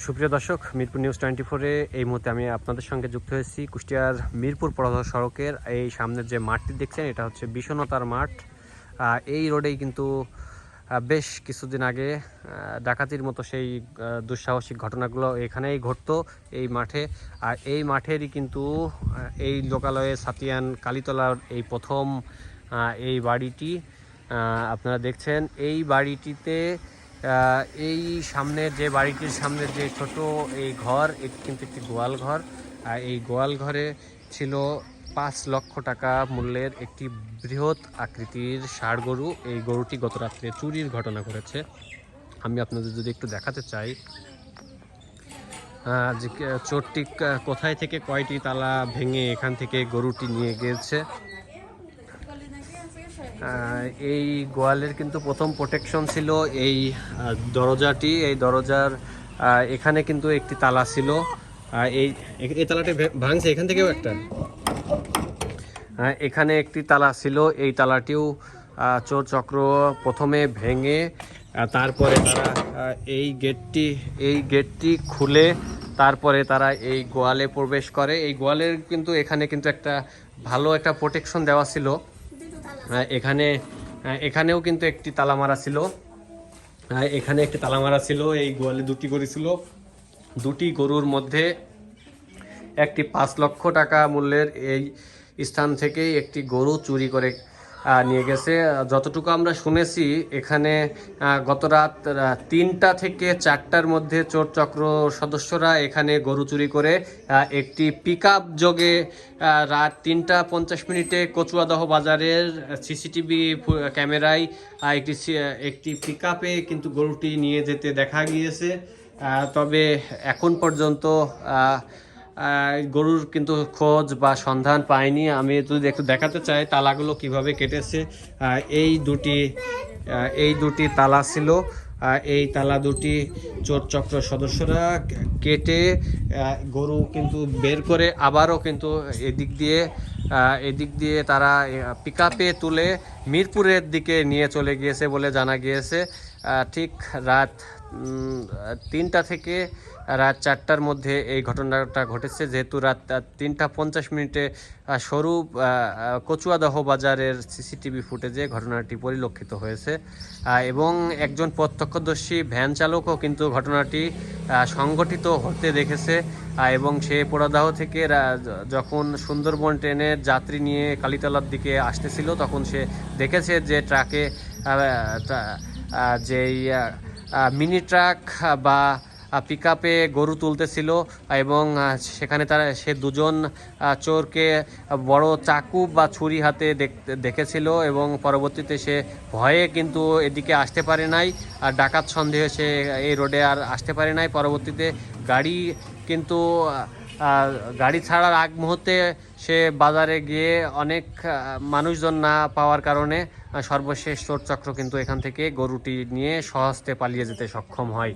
সুপ্রিয় দর্শক, মিরপুর নিউজ 24-এ এই মুহূর্তে আমি আপনাদের সঙ্গে যুক্ত হয়েছি কুষ্টিয়ার মিরপুর প্রধান সড়কের এই সামনের যে মাঠটি দেখছেন, এটা হচ্ছে বিষণ্ণতার মাঠ। এই রোডেই কিন্তু বেশ কিছুদিন আগে ডাকাতির মতো সেই দুঃসাহসিক ঘটনাগুলো এখানেই ঘটতো এই মাঠে। আর এই মাঠেরই কিন্তু এই লোকালয়ে সাতিয়ান কালীতলার এই প্রথম এই বাড়িটি আপনারা দেখছেন। এই বাড়িটিতে এই সামনের যে বাড়িটির সামনের যে ছোট এই ঘর, এটি কিন্তু একটি গোয়াল ঘর। আর এই গোয়াল ঘরে ছিল 5 লক্ষ টাকা মূল্যের একটি বৃহৎ আকৃতির ষাঁড় গরু। এই গরুটি গত রাত্রে চুরির ঘটনা ঘটেছে। আমি আপনাদের যদি একটু দেখাতে চাই যে চোরটি কোথায় থেকে কয়টি তালা ভেঙে এখান থেকে গরুটি নিয়ে গিয়েছে। এই গোয়ালের কিন্তু প্রথম প্রোটেকশন ছিল এই দরজাটি। এই দরজার এখানে কিন্তু একটি তালা ছিল। এই তালাটি ভাঙছে, এখান থেকেও একটা এখানে একটি তালা ছিল। এই তালাটিও চোর চক্র প্রথমে ভেঙে তারপরে তারা এই গেটটি খুলে তারপরে তারা এই গোয়ালে প্রবেশ করে। এই গোয়ালের কিন্তু এখানে কিন্তু একটা ভালো একটা প্রোটেকশন দেওয়া ছিল। এখানেও কিন্তু একটি তালা মারা ছিল। এখানে একটি তালা মারা ছিল। এই গোয়ালে দুটি গরু ছিল। দুটি গরুর মধ্যে একটি 5 লক্ষ টাকা মূল্যের এই স্থান থেকেই একটি গরু চুরি করে নিয়ে গেছে। যতটুকু আমরা শুনেছি, এখানে গত রাত 3টা থেকে 4টার মধ্যে চোর চক্র সদস্যরা এখানে গরু চুরি করে একটি পিকআপ যোগে রাত 3টা 50 কচুয়াদহ বাজারের সিসিটিভি ক্যামেরায় একটি পিকআপে কিন্তু গরুটি নিয়ে যেতে দেখা গিয়েছে। তবে এখন পর্যন্ত গরুর কিন্তু খোঁজ বা সন্ধান পাইনি। আমি যদি একটু দেখাতে চাই তালাগুলো কিভাবে কেটেছে। এই দুটি তালা ছিল। এই তালা দুটি চোর চক্র সদস্যরা কেটে গরু কিন্তু বের করে আবারও কিন্তু এদিক দিয়ে তারা পিকআপে তুলে মিরপুরের দিকে নিয়ে চলে গিয়েছে বলে জানা গিয়েছে। ঠিক রাত 3টা থেকে রাত 4টার মধ্যে এই ঘটনাটা ঘটেছে। যেহেতু রাত 3টা 50 সরু কচুয়াদহ বাজারের সিসিটিভি ফুটেজে ঘটনাটি পরিলক্ষিত হয়েছে এবং একজন প্রত্যক্ষদর্শী ভ্যান চালকও কিন্তু ঘটনাটি সংঘটিত হতে দেখেছে এবং সে পোড়াদাহ থেকে যখন সুন্দরবন ট্রেনের যাত্রী নিয়ে কালীতলার দিকে আসতেছিল, তখন সে দেখেছে যে ট্রাকে যেই মিনি ট্রাক বা পিকআপে গরু তুলতেছিল এবং সেখানে সে দুজন চোরকে বড় চাকু বা ছুরি হাতে দেখেছিল এবং পরবর্তীতে সে ভয়ে কিন্তু এদিকে আসতে পারে নাই। আর ডাকাত সন্দেহে সে এই রোডে আর আসতে পারে নাই। পরবর্তীতে গাড়ি ছাড়ার আগ মুহূর্তে সে বাজারে গিয়ে অনেক মানুষজন না পাওয়ার কারণে সর্বশেষ চোর চক্র কিন্তু এখান থেকে গরুটি নিয়ে সহজে পালিয়ে যেতে সক্ষম হয়।